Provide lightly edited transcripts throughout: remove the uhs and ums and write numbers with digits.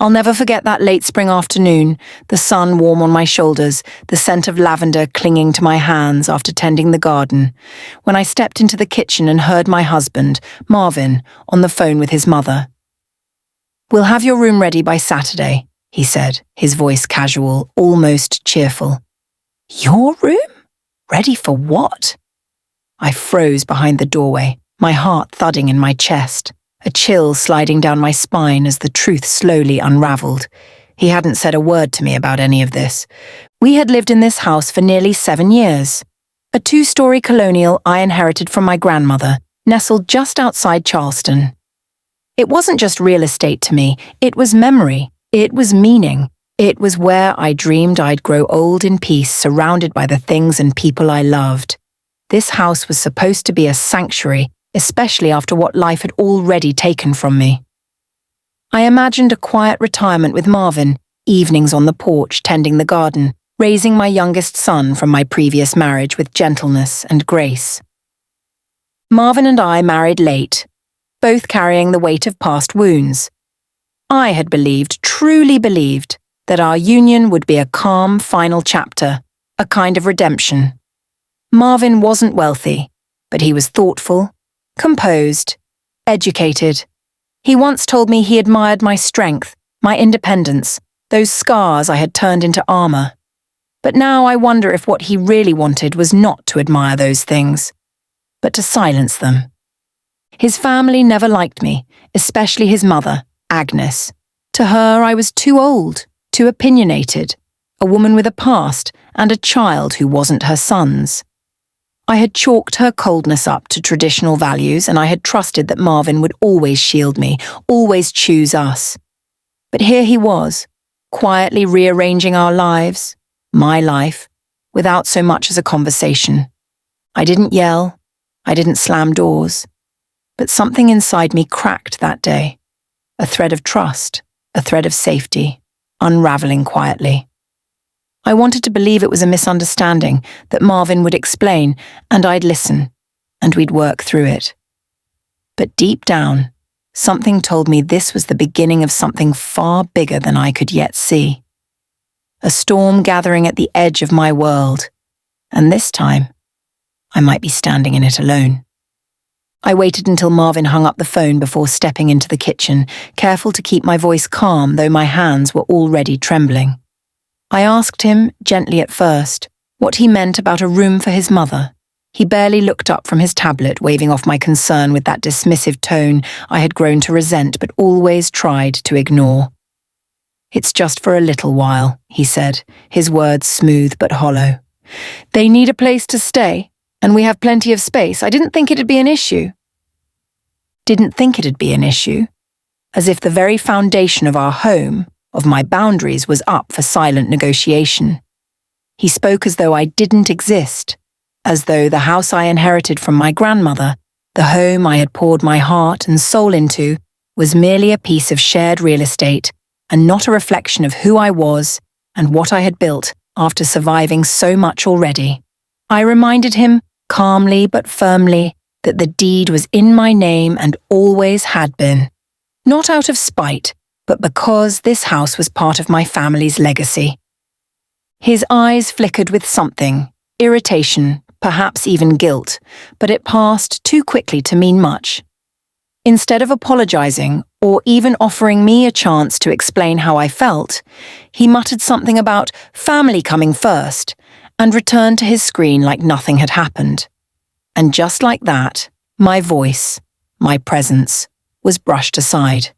I'll never forget that late spring afternoon, the sun warm on my shoulders, the scent of lavender clinging to my hands after tending the garden, when I stepped into the kitchen and heard my husband, Marvin, on the phone with his mother. "We'll have your room ready by Saturday," he said, his voice casual, almost cheerful. "Your room? Ready for what?" I froze behind the doorway, my heart thudding in my chest, a chill sliding down my spine as the truth slowly unraveled. He hadn't said a word to me about any of this. We had lived in this house for nearly 7 years. A 2-story colonial I inherited from my grandmother, nestled just outside Charleston. It wasn't just real estate to me, it was memory, it was meaning. It was where I dreamed I'd grow old in peace, surrounded by the things and people I loved. This house was supposed to be a sanctuary, especially after what life had already taken from me. I imagined a quiet retirement with Marvin, evenings on the porch tending the garden, raising my youngest son from my previous marriage with gentleness and grace. Marvin and I married late, both carrying the weight of past wounds. I had believed, truly believed, that our union would be a calm final chapter, a kind of redemption. Marvin wasn't wealthy, but he was thoughtful, composed, educated. He once told me he admired my strength, my independence, those scars I had turned into armor. But now I wonder if what he really wanted was not to admire those things, but to silence them. His family never liked me, especially his mother, Agnes. To her, I was too old, too opinionated, a woman with a past and a child who wasn't her son's. I had chalked her coldness up to traditional values, and I had trusted that Marvin would always shield me, always choose us. But here he was, quietly rearranging our lives, my life, without so much as a conversation. I didn't yell, I didn't slam doors, but something inside me cracked that day. A thread of trust, a thread of safety, unraveling quietly. I wanted to believe it was a misunderstanding, that Marvin would explain, and I'd listen, and we'd work through it. But deep down, something told me this was the beginning of something far bigger than I could yet see. A storm gathering at the edge of my world, and this time, I might be standing in it alone. I waited until Marvin hung up the phone before stepping into the kitchen, careful to keep my voice calm though my hands were already trembling. I asked him, gently at first, what he meant about a room for his mother. He barely looked up from his tablet, waving off my concern with that dismissive tone I had grown to resent but always tried to ignore. "It's just for a little while," he said, his words smooth but hollow. "They need a place to stay, and we have plenty of space. I didn't think it'd be an issue." Didn't think it'd be an issue? As if the very foundation of our home, of my boundaries, was up for silent negotiation. He spoke as though I didn't exist, as though the house I inherited from my grandmother, the home I had poured my heart and soul into, was merely a piece of shared real estate and not a reflection of who I was and what I had built after surviving so much already. I reminded him, calmly but firmly, that the deed was in my name and always had been. Not out of spite, but because this house was part of my family's legacy. His eyes flickered with something, irritation, perhaps even guilt, but it passed too quickly to mean much. Instead of apologizing, or even offering me a chance to explain how I felt, he muttered something about family coming first, and returned to his screen like nothing had happened. And just like that, my voice, my presence, was brushed aside.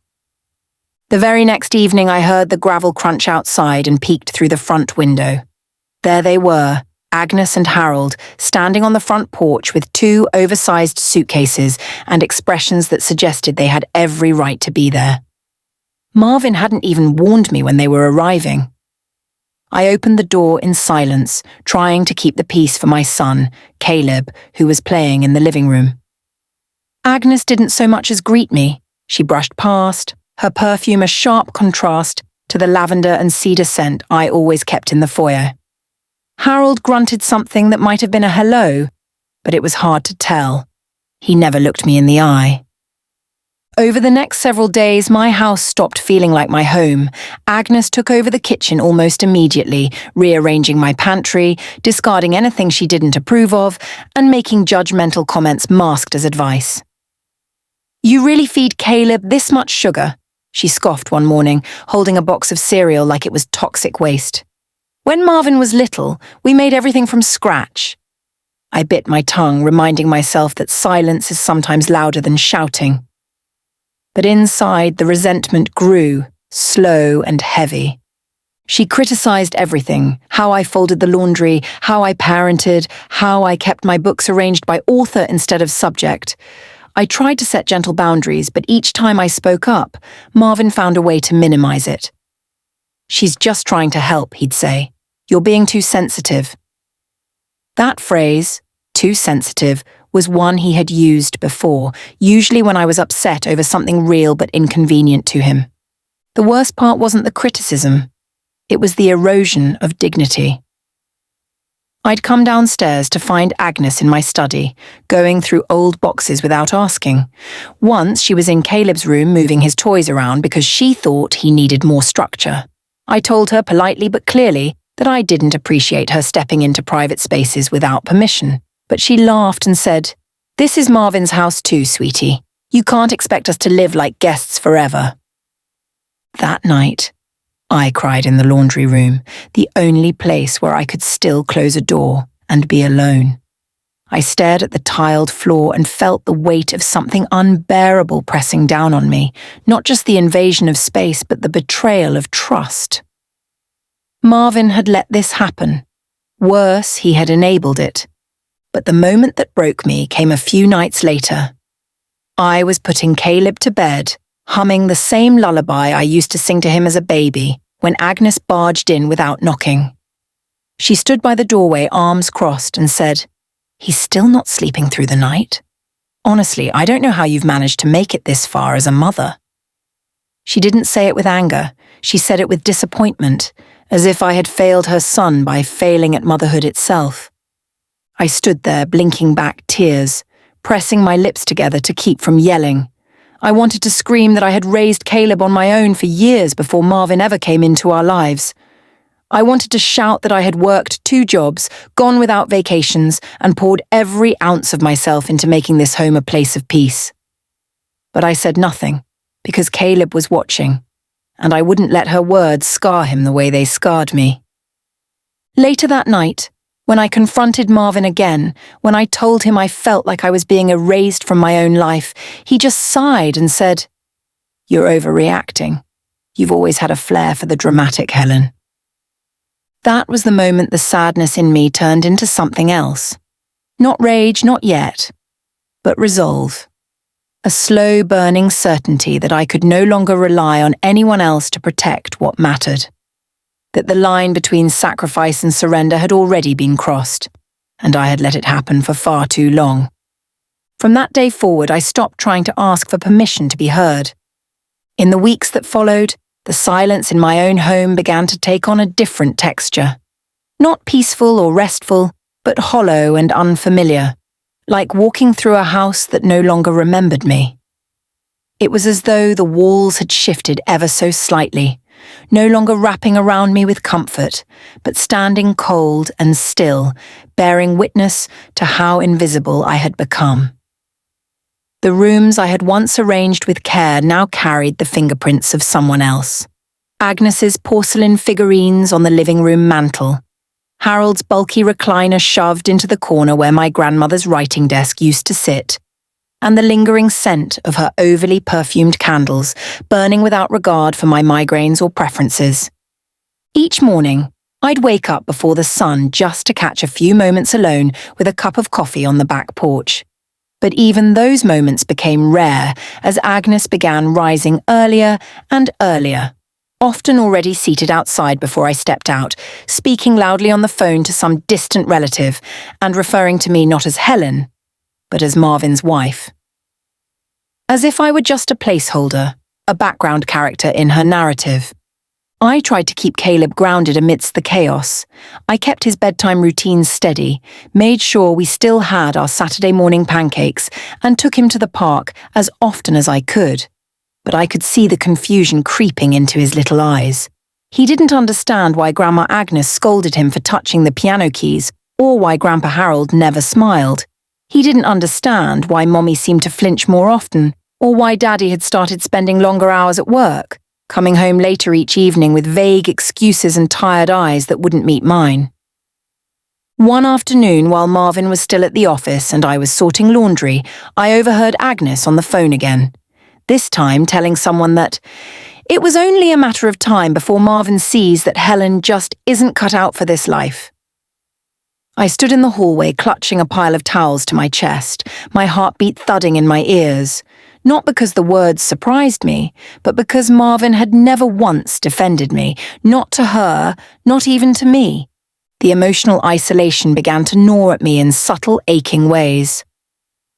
The very next evening I heard the gravel crunch outside and peeked through the front window. There they were, Agnes and Harold, standing on the front porch with 2 oversized suitcases and expressions that suggested they had every right to be there. Marvin hadn't even warned me when they were arriving. I opened the door in silence, trying to keep the peace for my son, Caleb, who was playing in the living room. Agnes didn't so much as greet me. She brushed past, her perfume a sharp contrast to the lavender and cedar scent I always kept in the foyer. Harold grunted something that might have been a hello, but it was hard to tell. He never looked me in the eye. Over the next several days, my house stopped feeling like my home. Agnes took over the kitchen almost immediately, rearranging my pantry, discarding anything she didn't approve of, and making judgmental comments masked as advice. "You really feed Caleb this much sugar?" she scoffed one morning, holding a box of cereal like it was toxic waste. "When Marvin was little, we made everything from scratch." I bit my tongue, reminding myself that silence is sometimes louder than shouting. But inside, the resentment grew, slow and heavy. She criticized everything: how I folded the laundry, how I parented, how I kept my books arranged by author instead of subject. I tried to set gentle boundaries, but each time I spoke up, Marvin found a way to minimize it. "She's just trying to help," he'd say. "You're being too sensitive." That phrase, "too sensitive," was one he had used before, usually when I was upset over something real but inconvenient to him. The worst part wasn't the criticism. It was the erosion of dignity. I'd come downstairs to find Agnes in my study, going through old boxes without asking. Once she was in Caleb's room moving his toys around because she thought he needed more structure. I told her politely but clearly that I didn't appreciate her stepping into private spaces without permission. But she laughed and said, "This is Marvin's house too, sweetie. You can't expect us to live like guests forever." That night, I cried in the laundry room, the only place where I could still close a door and be alone. I stared at the tiled floor and felt the weight of something unbearable pressing down on me, not just the invasion of space, but the betrayal of trust. Marvin had let this happen. Worse, he had enabled it. But the moment that broke me came a few nights later. I was putting Caleb to bed, humming the same lullaby I used to sing to him as a baby, when Agnes barged in without knocking. She stood by the doorway, arms crossed, and said, "He's still not sleeping through the night? Honestly, I don't know how you've managed to make it this far as a mother." She didn't say it with anger. She said it with disappointment, as if I had failed her son by failing at motherhood itself. I stood there, blinking back tears, pressing my lips together to keep from yelling. I wanted to scream that I had raised Caleb on my own for years before Marvin ever came into our lives. I wanted to shout that I had worked 2 jobs, gone without vacations, and poured every ounce of myself into making this home a place of peace. But I said nothing, because Caleb was watching, and I wouldn't let her words scar him the way they scarred me. Later that night, when I confronted Marvin again, when I told him I felt like I was being erased from my own life, he just sighed and said, "You're overreacting. You've always had a flair for the dramatic, Helen." That was the moment the sadness in me turned into something else. Not rage, not yet, but resolve. A slow burning certainty that I could no longer rely on anyone else to protect what mattered. That the line between sacrifice and surrender had already been crossed, and I had let it happen for far too long. From that day forward, I stopped trying to ask for permission to be heard. In the weeks that followed, the silence in my own home began to take on a different texture. Not peaceful or restful, but hollow and unfamiliar, like walking through a house that no longer remembered me. It was as though the walls had shifted ever so slightly, no longer wrapping around me with comfort, but standing cold and still, bearing witness to how invisible I had become. The rooms I had once arranged with care now carried the fingerprints of someone else. Agnes's porcelain figurines on the living room mantel, Harold's bulky recliner shoved into the corner where my grandmother's writing desk used to sit, and the lingering scent of her overly perfumed candles, burning without regard for my migraines or preferences. Each morning, I'd wake up before the sun just to catch a few moments alone with a cup of coffee on the back porch. But even those moments became rare as Agnes began rising earlier and earlier, often already seated outside before I stepped out, speaking loudly on the phone to some distant relative and referring to me not as Helen, but as Marvin's wife. As if I were just a placeholder, a background character in her narrative. I tried to keep Caleb grounded amidst the chaos. I kept his bedtime routine steady, made sure we still had our Saturday morning pancakes, and took him to the park as often as I could. But I could see the confusion creeping into his little eyes. He didn't understand why Grandma Agnes scolded him for touching the piano keys, or why Grandpa Harold never smiled. He didn't understand why Mommy seemed to flinch more often, or why Daddy had started spending longer hours at work, coming home later each evening with vague excuses and tired eyes that wouldn't meet mine. One afternoon, while Marvin was still at the office and I was sorting laundry, I overheard Agnes on the phone again, this time telling someone that it was only a matter of time before Marvin sees that Helen just isn't cut out for this life. I stood in the hallway clutching a pile of towels to my chest, my heartbeat thudding in my ears. Not because the words surprised me, but because Marvin had never once defended me, not to her, not even to me. The emotional isolation began to gnaw at me in subtle, aching ways.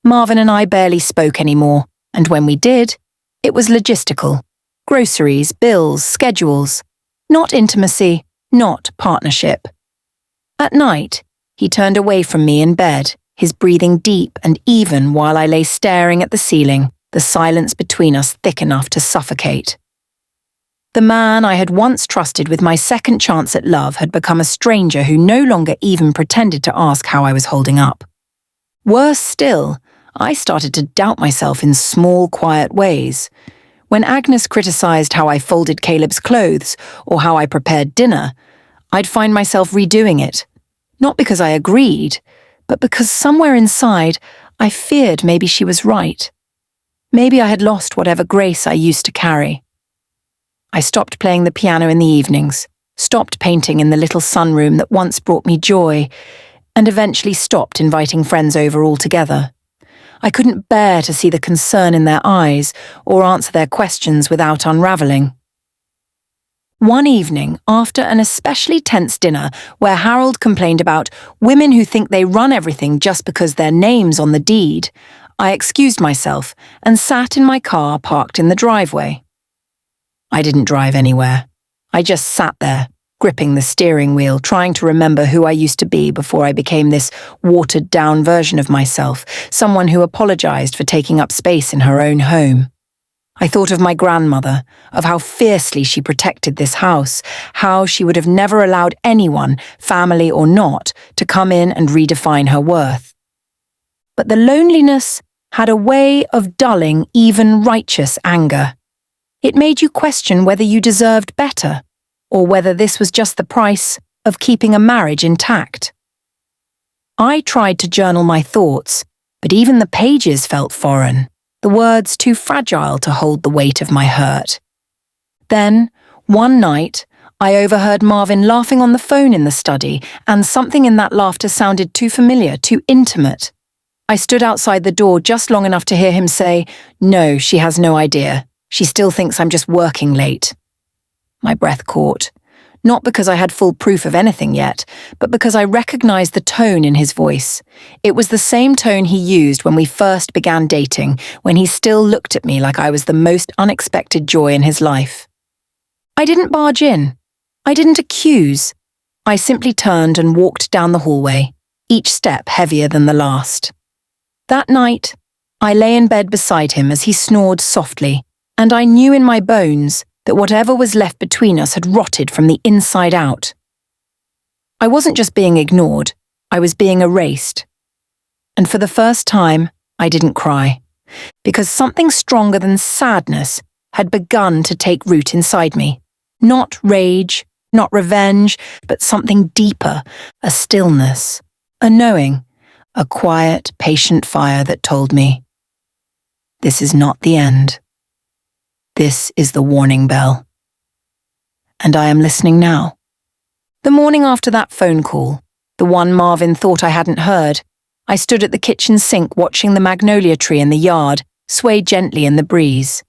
Marvin and I barely spoke anymore, and when we did, it was logistical. Groceries, bills, schedules. Not intimacy, not partnership. At night, he turned away from me in bed, his breathing deep and even while I lay staring at the ceiling, the silence between us thick enough to suffocate. The man I had once trusted with my second chance at love had become a stranger who no longer even pretended to ask how I was holding up. Worse still, I started to doubt myself in small, quiet ways. When Agnes criticized how I folded Caleb's clothes or how I prepared dinner, I'd find myself redoing it. Not because I agreed, but because somewhere inside I feared maybe she was right. Maybe I had lost whatever grace I used to carry. I stopped playing the piano in the evenings, stopped painting in the little sunroom that once brought me joy, and eventually stopped inviting friends over altogether. I couldn't bear to see the concern in their eyes or answer their questions without unraveling. One evening, after an especially tense dinner where Harold complained about women who think they run everything just because their name's on the deed, I excused myself and sat in my car parked in the driveway. I didn't drive anywhere. I just sat there, gripping the steering wheel, trying to remember who I used to be before I became this watered-down version of myself, someone who apologized for taking up space in her own home. I thought of my grandmother, of how fiercely she protected this house, how she would have never allowed anyone, family or not, to come in and redefine her worth. But the loneliness had a way of dulling even righteous anger. It made you question whether you deserved better, or whether this was just the price of keeping a marriage intact. I tried to journal my thoughts, but even the pages felt foreign, the words too fragile to hold the weight of my hurt. Then, one night, I overheard Marvin laughing on the phone in the study, and something in that laughter sounded too familiar, too intimate. I stood outside the door just long enough to hear him say, "No, she has no idea. She still thinks I'm just working late." My breath caught, not because I had full proof of anything yet, but because I recognized the tone in his voice. It was the same tone he used when we first began dating, when he still looked at me like I was the most unexpected joy in his life. I didn't barge in. I didn't accuse. I simply turned and walked down the hallway, each step heavier than the last. That night, I lay in bed beside him as he snored softly, and I knew in my bones that whatever was left between us had rotted from the inside out. I wasn't just being ignored, I was being erased. And for the first time, I didn't cry, because something stronger than sadness had begun to take root inside me. Not rage, not revenge, but something deeper, a stillness, a knowing, a quiet, patient fire that told me, this is not the end. This is the warning bell. And I am listening now. The morning after that phone call, the one Marvin thought I hadn't heard, I stood at the kitchen sink watching the magnolia tree in the yard sway gently in the breeze.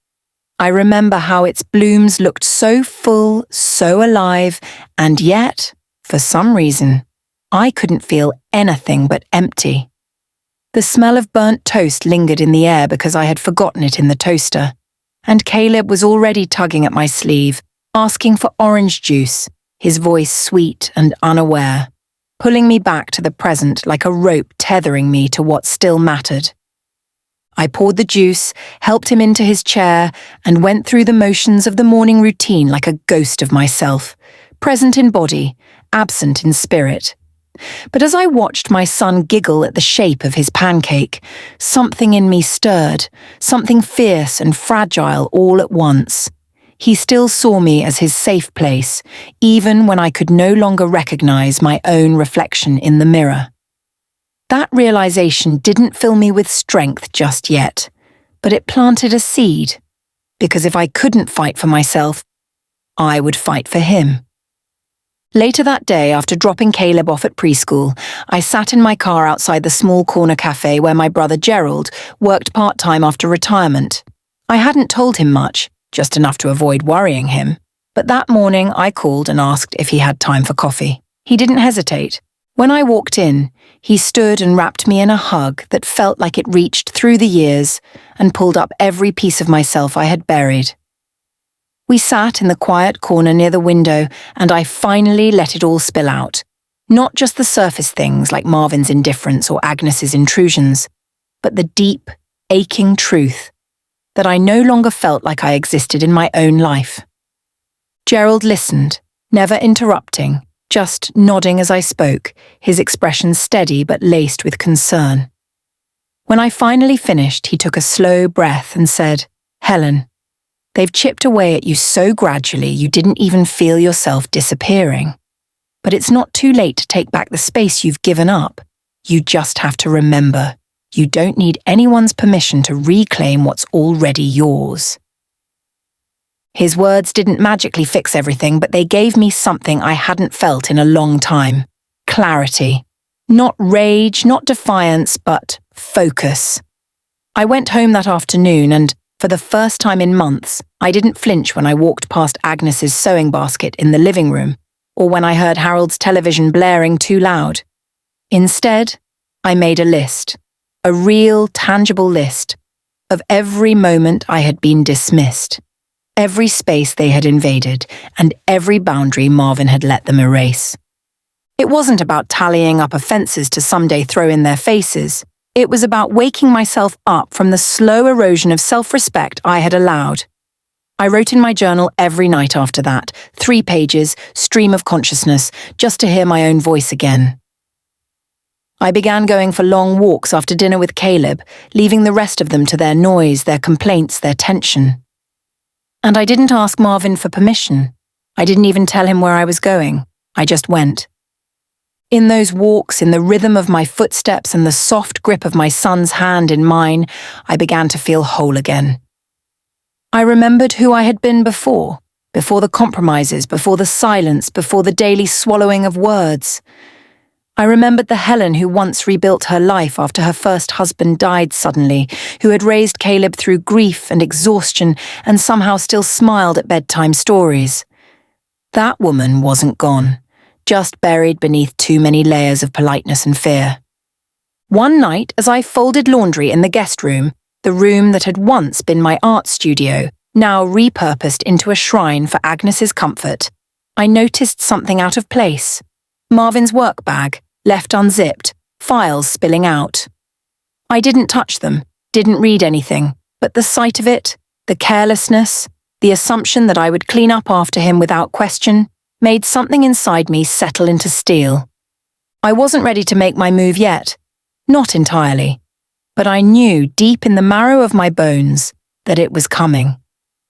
I remember how its blooms looked so full, so alive, and yet, for some reason, I couldn't feel anything but empty. The smell of burnt toast lingered in the air because I had forgotten it in the toaster, and Caleb was already tugging at my sleeve, asking for orange juice, his voice sweet and unaware, pulling me back to the present like a rope tethering me to what still mattered. I poured the juice, helped him into his chair, and went through the motions of the morning routine like a ghost of myself, present in body, absent in spirit. But as I watched my son giggle at the shape of his pancake, something in me stirred, something fierce and fragile all at once. He still saw me as his safe place, even when I could no longer recognize my own reflection in the mirror. That realization didn't fill me with strength just yet, but it planted a seed, because if I couldn't fight for myself, I would fight for him. Later that day, after dropping Caleb off at preschool, I sat in my car outside the small corner cafe where my brother Gerald worked part-time after retirement. I hadn't told him much, just enough to avoid worrying him, but that morning I called and asked if he had time for coffee. He didn't hesitate. When I walked in, he stood and wrapped me in a hug that felt like it reached through the years and pulled up every piece of myself I had buried. We sat in the quiet corner near the window, and I finally let it all spill out. Not just the surface things like Marvin's indifference or Agnes's intrusions, but the deep, aching truth that I no longer felt like I existed in my own life. Gerald listened, never interrupting, just nodding as I spoke, his expression steady but laced with concern. When I finally finished, he took a slow breath and said, "Helen, they've chipped away at you so gradually you didn't even feel yourself disappearing. But it's not too late to take back the space you've given up. You just have to remember, you don't need anyone's permission to reclaim what's already yours." His words didn't magically fix everything, but they gave me something I hadn't felt in a long time. Clarity. Not rage, not defiance, but focus. I went home that afternoon and, for the first time in months, I didn't flinch when I walked past Agnes's sewing basket in the living room, or when I heard Harold's television blaring too loud. Instead, I made a list, a real, tangible list, of every moment I had been dismissed, every space they had invaded, and every boundary Marvin had let them erase. It wasn't about tallying up offences to someday throw in their faces. It was about waking myself up from the slow erosion of self-respect I had allowed. I wrote in my journal every night after that, 3 pages, stream of consciousness, just to hear my own voice again. I began going for long walks after dinner with Caleb, leaving the rest of them to their noise, their complaints, their tension. And I didn't ask Marvin for permission. I didn't even tell him where I was going. I just went. In those walks, in the rhythm of my footsteps and the soft grip of my son's hand in mine, I began to feel whole again. I remembered who I had been before the compromises, before the silence, before the daily swallowing of words. I remembered the Helen who once rebuilt her life after her first husband died suddenly, who had raised Caleb through grief and exhaustion and somehow still smiled at bedtime stories. That woman wasn't gone, just buried beneath too many layers of politeness and fear. One night, as I folded laundry in the guest room, the room that had once been my art studio, now repurposed into a shrine for Agnes's comfort, I noticed something out of place. Marvin's work bag, left unzipped, files spilling out. I didn't touch them, didn't read anything, but the sight of it, the carelessness, the assumption that I would clean up after him without question, made something inside me settle into steel. I wasn't ready to make my move yet, not entirely, but I knew deep in the marrow of my bones that it was coming,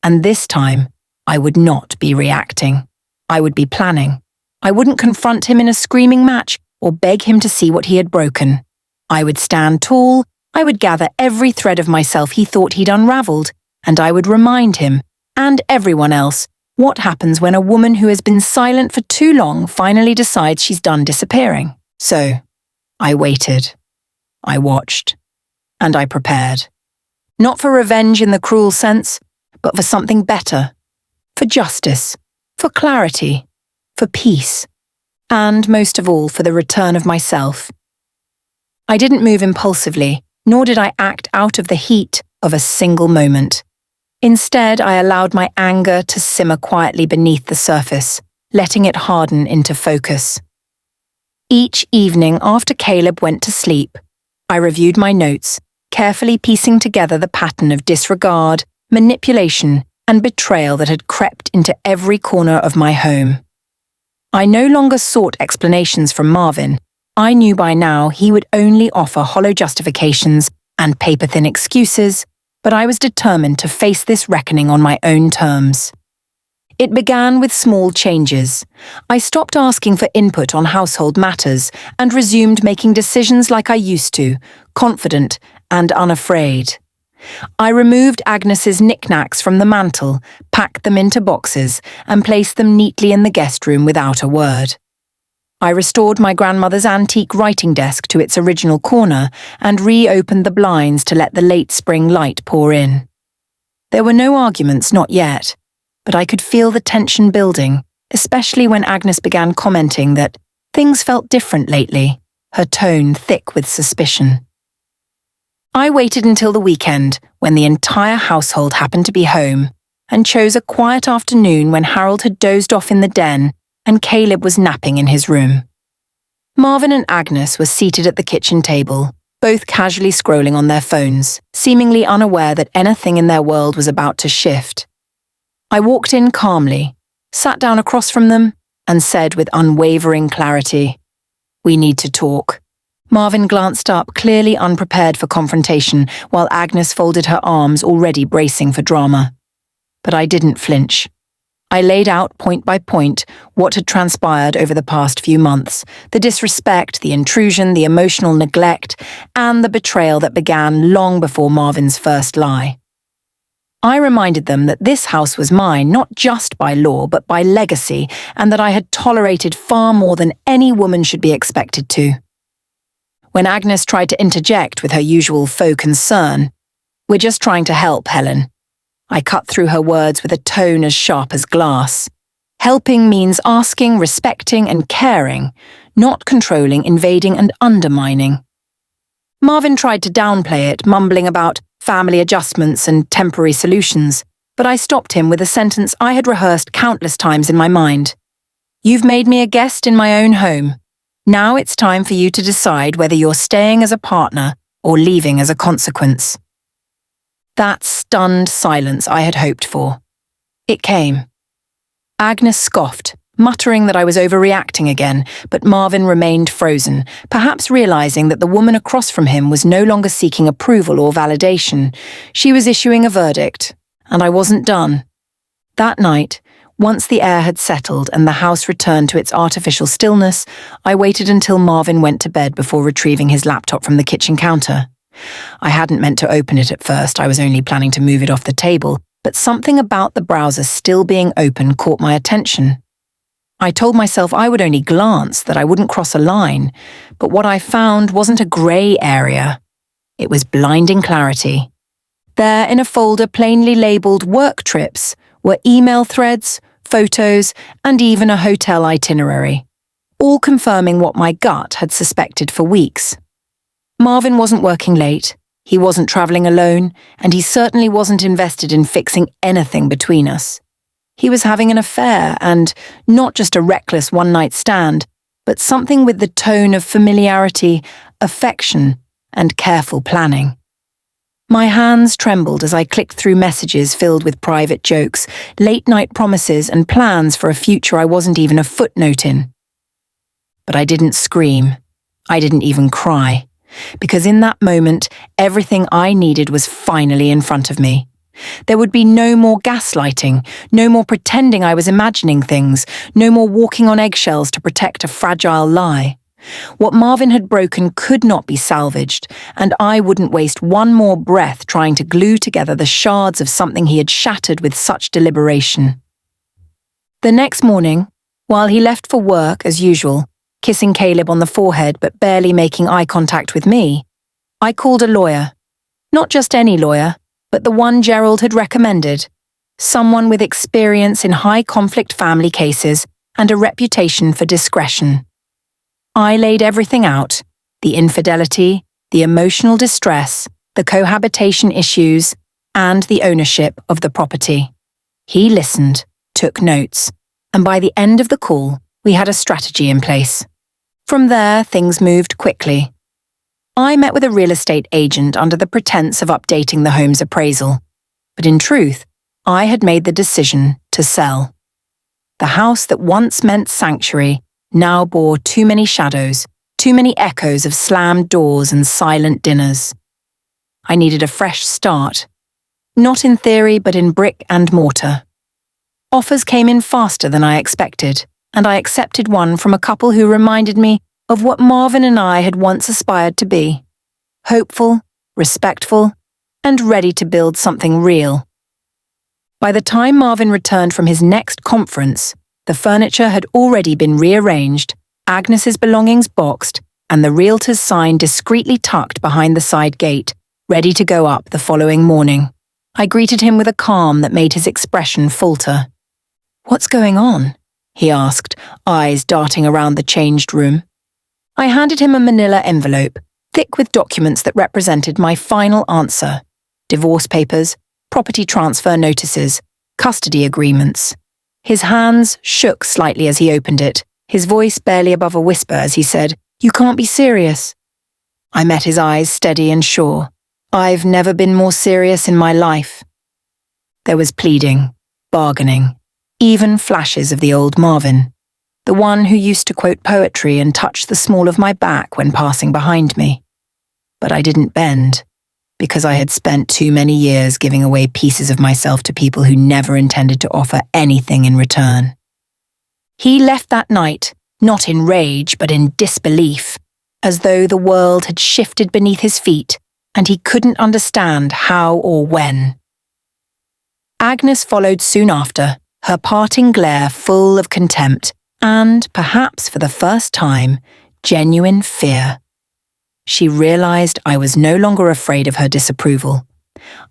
and this time I would not be reacting. I would be planning. I wouldn't confront him in a screaming match or beg him to see what he had broken. I would stand tall, I would gather every thread of myself he thought he'd unraveled, and I would remind him, and everyone else, what happens when a woman who has been silent for too long finally decides she's done disappearing. So, I waited. I watched. And I prepared. Not for revenge in the cruel sense, but for something better. For justice. For clarity. For peace. And, most of all, for the return of myself. I didn't move impulsively, nor did I act out of the heat of a single moment. Instead, I allowed my anger to simmer quietly beneath the surface, letting it harden into focus. Each evening after Caleb went to sleep, I reviewed my notes, carefully piecing together the pattern of disregard, manipulation, and betrayal that had crept into every corner of my home. I no longer sought explanations from Marvin. I knew by now he would only offer hollow justifications and paper-thin excuses, but I was determined to face this reckoning on my own terms. It began with small changes. I stopped asking for input on household matters and resumed making decisions like I used to, confident and unafraid. I removed Agnes's knickknacks from the mantel, packed them into boxes, and placed them neatly in the guest room without a word. I restored my grandmother's antique writing desk to its original corner and reopened the blinds to let the late spring light pour in. There were no arguments, not yet, but I could feel the tension building, especially when Agnes began commenting that things felt different lately, her tone thick with suspicion. I waited until the weekend, when the entire household happened to be home, and chose a quiet afternoon when Harold had dozed off in the den and Caleb was napping in his room. Marvin and Agnes were seated at the kitchen table, both casually scrolling on their phones, seemingly unaware that anything in their world was about to shift. I walked in calmly, sat down across from them, and said with unwavering clarity, "We need to talk." Marvin glanced up, clearly unprepared for confrontation, while Agnes folded her arms, already bracing for drama. But I didn't flinch. I laid out, point by point, what had transpired over the past few months, the disrespect, the intrusion, the emotional neglect, and the betrayal that began long before Marvin's first lie. I reminded them that this house was mine, not just by law, but by legacy, and that I had tolerated far more than any woman should be expected to. When Agnes tried to interject with her usual faux concern, "We're just trying to help, Helen," I cut through her words with a tone as sharp as glass. Helping means asking, respecting, and caring, not controlling, invading, and undermining. Marvin tried to downplay it, mumbling about family adjustments and temporary solutions, but I stopped him with a sentence I had rehearsed countless times in my mind. "You've made me a guest in my own home. Now it's time for you to decide whether you're staying as a partner or leaving as a consequence." That stunned silence I had hoped for. It came. Agnes scoffed, muttering that I was overreacting again, but Marvin remained frozen, perhaps realizing that the woman across from him was no longer seeking approval or validation. She was issuing a verdict, and I wasn't done. That night, once the air had settled and the house returned to its artificial stillness, I waited until Marvin went to bed before retrieving his laptop from the kitchen counter. I hadn't meant to open it at first, I was only planning to move it off the table, but something about the browser still being open caught my attention. I told myself I would only glance, that I wouldn't cross a line, but what I found wasn't a grey area. It was blinding clarity. There, in a folder plainly labelled Work Trips, were email threads, photos, and even a hotel itinerary, all confirming what my gut had suspected for weeks. Marvin wasn't working late, he wasn't travelling alone, and he certainly wasn't invested in fixing anything between us. He was having an affair, and not just a reckless one-night stand, but something with the tone of familiarity, affection, and careful planning. My hands trembled as I clicked through messages filled with private jokes, late-night promises, and plans for a future I wasn't even a footnote in. But I didn't scream. I didn't even cry. Because in that moment, everything I needed was finally in front of me. There would be no more gaslighting, no more pretending I was imagining things, no more walking on eggshells to protect a fragile lie. What Marvin had broken could not be salvaged, and I wouldn't waste one more breath trying to glue together the shards of something he had shattered with such deliberation. The next morning, while he left for work as usual, kissing Caleb on the forehead but barely making eye contact with me, I called a lawyer. Not just any lawyer, but the one Gerald had recommended, someone with experience in high-conflict family cases and a reputation for discretion. I laid everything out, the infidelity, the emotional distress, the cohabitation issues, and the ownership of the property. He listened, took notes, and by the end of the call, we had a strategy in place. From there, things moved quickly. I met with a real estate agent under the pretense of updating the home's appraisal, but in truth, I had made the decision to sell. The house that once meant sanctuary now bore too many shadows, too many echoes of slammed doors and silent dinners. I needed a fresh start, not in theory but in brick and mortar. Offers came in faster than I expected, and I accepted one from a couple who reminded me of what Marvin and I had once aspired to be: hopeful, respectful, and ready to build something real. By the time Marvin returned from his next conference, the furniture had already been rearranged, Agnes's belongings boxed, and the realtor's sign discreetly tucked behind the side gate, ready to go up the following morning. I greeted him with a calm that made his expression falter. "What's going on?" he asked, eyes darting around the changed room. I handed him a manila envelope, thick with documents that represented my final answer: divorce papers, property transfer notices, custody agreements. His hands shook slightly as he opened it, his voice barely above a whisper as he said, "You can't be serious." I met his eyes steady and sure. I've never been more serious in my life. There was pleading, bargaining, even flashes of the old Marvin, the one who used to quote poetry and touch the small of my back when passing behind me. But I didn't bend, because I had spent too many years giving away pieces of myself to people who never intended to offer anything in return. He left that night, not in rage but in disbelief, as though the world had shifted beneath his feet and he couldn't understand how or when. Agnes followed soon after, her parting glare full of contempt and, perhaps for the first time, genuine fear. She realized I was no longer afraid of her disapproval.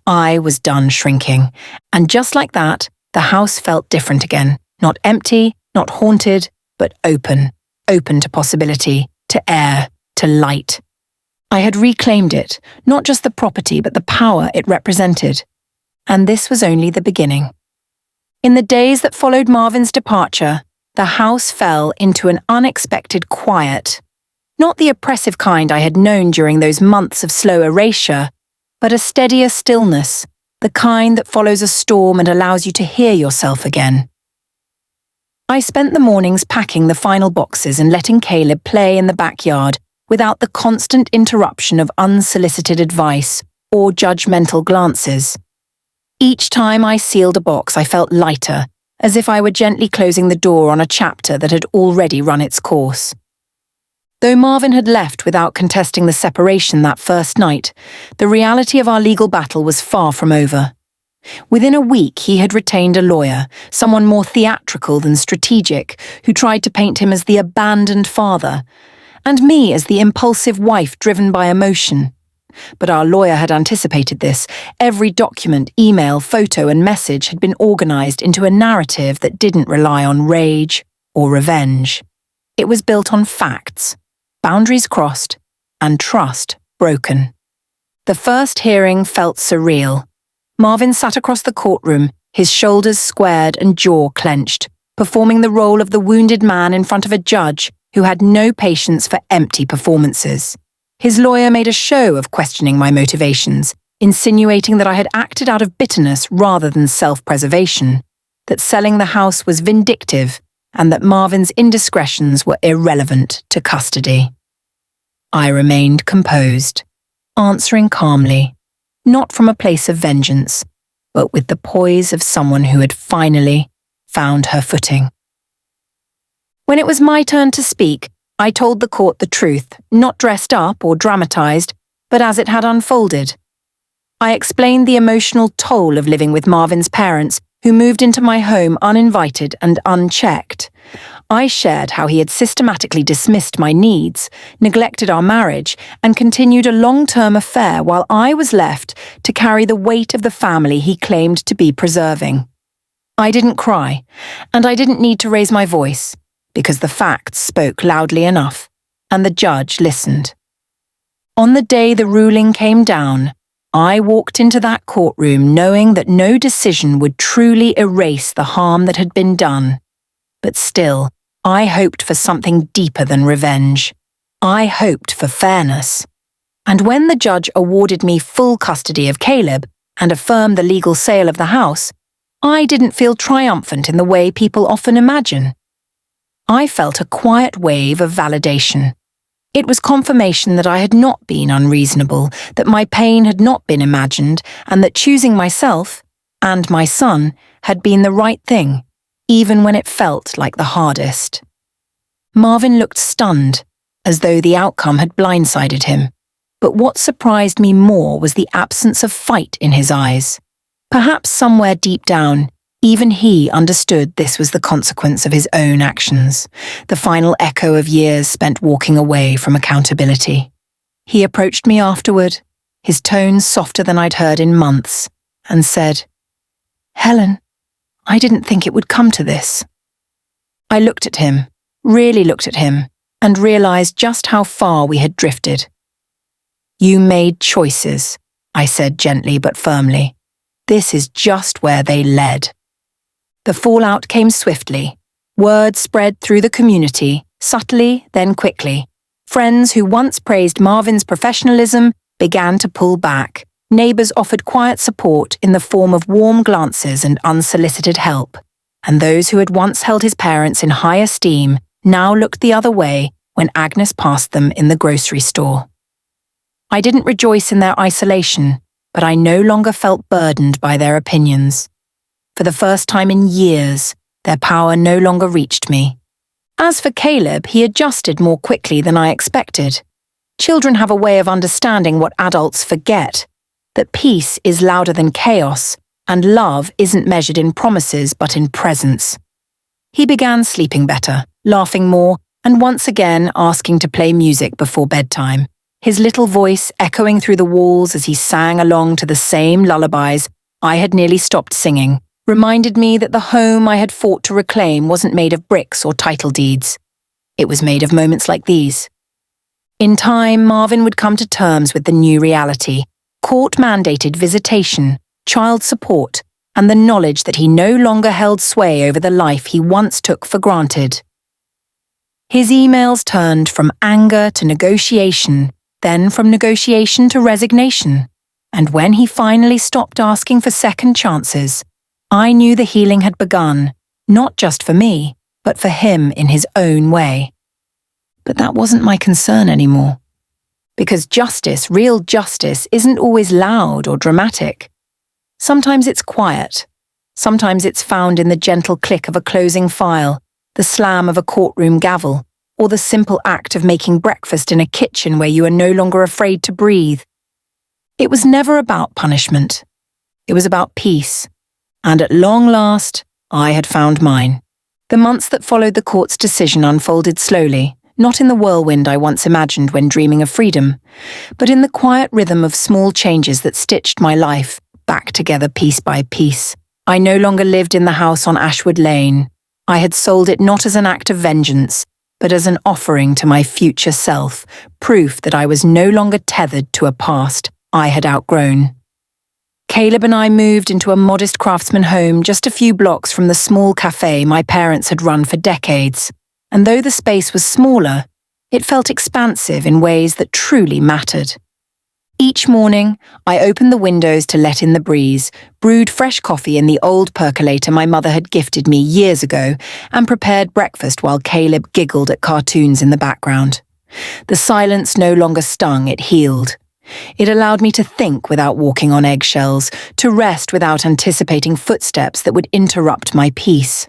I was done shrinking, and just like that, the house felt different again, not empty, not haunted, but open to possibility, to air, to light. I had reclaimed it, not just the property but the power it represented. And this was only the beginning. In the days that followed Marvin's departure, the house fell into an unexpected quiet. Not the oppressive kind I had known during those months of slow erasure, but a steadier stillness, the kind that follows a storm and allows you to hear yourself again. I spent the mornings packing the final boxes and letting Caleb play in the backyard without the constant interruption of unsolicited advice or judgmental glances. Each time I sealed a box, I felt lighter, as if I were gently closing the door on a chapter that had already run its course. Though Marvin had left without contesting the separation that first night, the reality of our legal battle was far from over. Within a week, he had retained a lawyer, someone more theatrical than strategic, who tried to paint him as the abandoned father, and me as the impulsive wife driven by emotion. But our lawyer had anticipated this. Every document, email, photo, and message had been organized into a narrative that didn't rely on rage or revenge. It was built on facts, boundaries crossed, and trust broken. The first hearing felt surreal. Marvin sat across the courtroom, his shoulders squared and jaw clenched, performing the role of the wounded man in front of a judge who had no patience for empty performances. His lawyer made a show of questioning my motivations, insinuating that I had acted out of bitterness rather than self-preservation, that selling the house was vindictive, and that Marvin's indiscretions were irrelevant to custody. I remained composed, answering calmly, not from a place of vengeance, but with the poise of someone who had finally found her footing. When it was my turn to speak, I told the court the truth, not dressed up or dramatized, but as it had unfolded. I explained the emotional toll of living with Marvin's parents, who moved into my home uninvited and unchecked. I shared how he had systematically dismissed my needs, neglected our marriage, and continued a long-term affair while I was left to carry the weight of the family he claimed to be preserving. I didn't cry, and I didn't need to raise my voice, because the facts spoke loudly enough, and the judge listened. On the day the ruling came down, I walked into that courtroom knowing that no decision would truly erase the harm that had been done. But still, I hoped for something deeper than revenge. I hoped for fairness. And when the judge awarded me full custody of Caleb and affirmed the legal sale of the house, I didn't feel triumphant in the way people often imagine. I felt a quiet wave of validation. It was confirmation that I had not been unreasonable, that my pain had not been imagined, and that choosing myself, and my son, had been the right thing, even when it felt like the hardest. Marvin looked stunned, as though the outcome had blindsided him. But what surprised me more was the absence of fight in his eyes. Perhaps somewhere deep down, even he understood this was the consequence of his own actions, the final echo of years spent walking away from accountability. He approached me afterward, his tone softer than I'd heard in months, and said, "Helen, I didn't think it would come to this." I looked at him, really looked at him, and realized just how far we had drifted. "You made choices," I said gently but firmly. "This is just where they led." The fallout came swiftly. Word spread through the community, subtly, then quickly. Friends who once praised Marvin's professionalism began to pull back. Neighbors offered quiet support in the form of warm glances and unsolicited help. And those who had once held his parents in high esteem now looked the other way when Agnes passed them in the grocery store. I didn't rejoice in their isolation, but I no longer felt burdened by their opinions. For the first time in years, their power no longer reached me. As for Caleb, he adjusted more quickly than I expected. Children have a way of understanding what adults forget, that peace is louder than chaos, and love isn't measured in promises but in presence. He began sleeping better, laughing more, and once again asking to play music before bedtime, his little voice echoing through the walls as he sang along to the same lullabies I had nearly stopped singing. Reminded me that the home I had fought to reclaim wasn't made of bricks or title deeds. It was made of moments like these. In time, Marvin would come to terms with the new reality, court-mandated visitation, child support, and the knowledge that he no longer held sway over the life he once took for granted. His emails turned from anger to negotiation, then from negotiation to resignation, and when he finally stopped asking for second chances, I knew the healing had begun, not just for me, but for him in his own way. But that wasn't my concern anymore. Because justice, real justice, isn't always loud or dramatic. Sometimes it's quiet. Sometimes it's found in the gentle click of a closing file, the slam of a courtroom gavel, or the simple act of making breakfast in a kitchen where you are no longer afraid to breathe. It was never about punishment. It was about peace. And at long last, I had found mine. The months that followed the court's decision unfolded slowly, not in the whirlwind I once imagined when dreaming of freedom, but in the quiet rhythm of small changes that stitched my life back together piece by piece. I no longer lived in the house on Ashwood Lane. I had sold it not as an act of vengeance, but as an offering to my future self, proof that I was no longer tethered to a past I had outgrown. Caleb and I moved into a modest craftsman home just a few blocks from the small cafe my parents had run for decades, and though the space was smaller, it felt expansive in ways that truly mattered. Each morning, I opened the windows to let in the breeze, brewed fresh coffee in the old percolator my mother had gifted me years ago, and prepared breakfast while Caleb giggled at cartoons in the background. The silence no longer stung, it healed. It allowed me to think without walking on eggshells, to rest without anticipating footsteps that would interrupt my peace.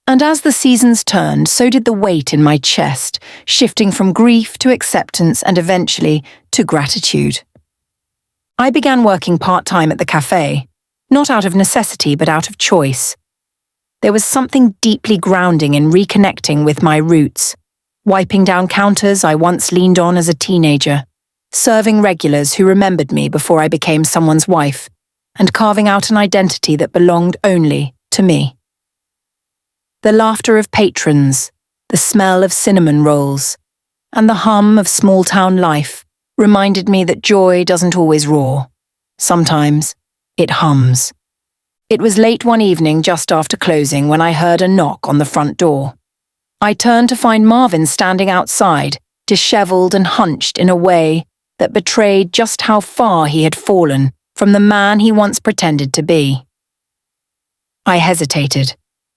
And as the seasons turned, so did the weight in my chest, shifting from grief to acceptance and eventually to gratitude. I began working part-time at the cafe, not out of necessity but out of choice. There was something deeply grounding in reconnecting with my roots, wiping down counters I once leaned on as a teenager, serving regulars who remembered me before I became someone's wife, and carving out an identity that belonged only to me. The laughter of patrons, the smell of cinnamon rolls, and the hum of small-town life reminded me that joy doesn't always roar. Sometimes it hums. It was late one evening just after closing when I heard a knock on the front door. I turned to find Marvin standing outside, disheveled and hunched in a way that betrayed just how far he had fallen from the man he once pretended to be. I hesitated,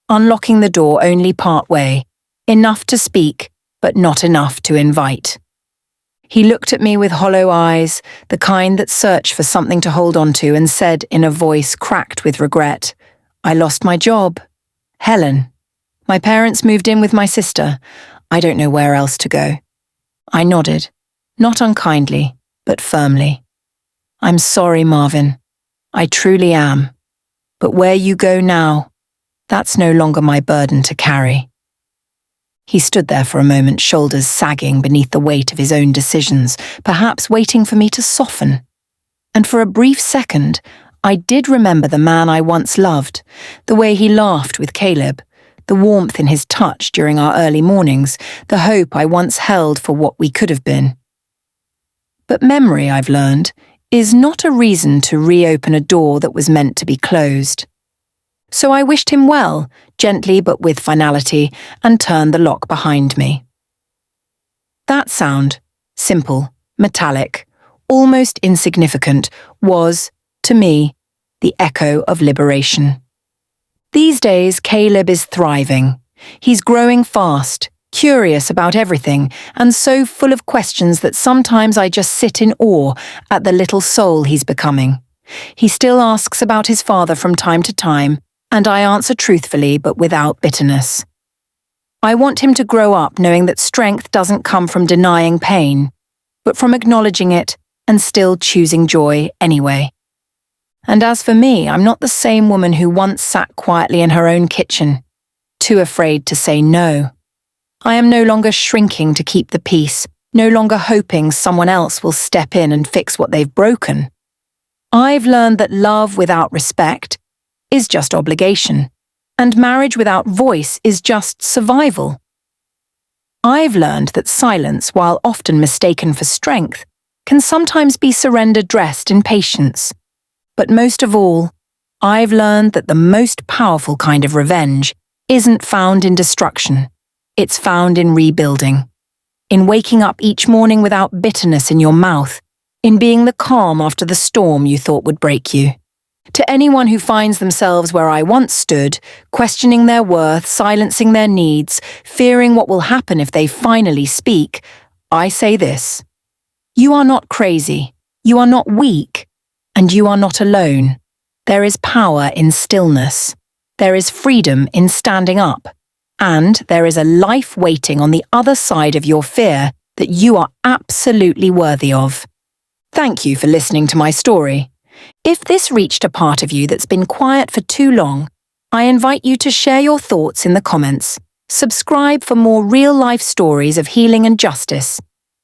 unlocking the door only part way, enough to speak, but not enough to invite. He looked at me with hollow eyes, the kind that search for something to hold on to, and said in a voice cracked with regret, "I lost my job. Helen. My parents moved in with my sister. I don't know where else to go." I nodded, not unkindly, but firmly. "I'm sorry, Marvin. I truly am. But where you go now, that's no longer my burden to carry." He stood there for a moment, shoulders sagging beneath the weight of his own decisions, perhaps waiting for me to soften. And for a brief second, I did remember the man I once loved, the way he laughed with Caleb, the warmth in his touch during our early mornings, the hope I once held for what we could have been. But memory, I've learned, is not a reason to reopen a door that was meant to be closed. So I wished him well, gently but with finality, and turned the lock behind me. That sound, simple, metallic, almost insignificant, was, to me, the echo of liberation. These days, Caleb is thriving. He's growing fast, curious about everything, and so full of questions that sometimes I just sit in awe at the little soul he's becoming. He still asks about his father from time to time, and I answer truthfully but without bitterness. I want him to grow up knowing that strength doesn't come from denying pain, but from acknowledging it and still choosing joy anyway. And as for me, I'm not the same woman who once sat quietly in her own kitchen, too afraid to say no. I am no longer shrinking to keep the peace, no longer hoping someone else will step in and fix what they've broken. I've learned that love without respect is just obligation, and marriage without voice is just survival. I've learned that silence, while often mistaken for strength, can sometimes be surrender dressed in patience. But most of all, I've learned that the most powerful kind of revenge isn't found in destruction. It's found in rebuilding, in waking up each morning without bitterness in your mouth, in being the calm after the storm you thought would break you. To anyone who finds themselves where I once stood, questioning their worth, silencing their needs, fearing what will happen if they finally speak, I say this: you are not crazy, you are not weak, and you are not alone. There is power in stillness. There is freedom in standing up. And there is a life waiting on the other side of your fear that you are absolutely worthy of. Thank you for listening to my story. If this reached a part of you that's been quiet for too long, I invite you to share your thoughts in the comments, subscribe for more real-life stories of healing and justice,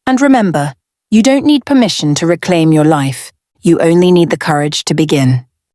and remember, you don't need permission to reclaim your life. You only need the courage to begin.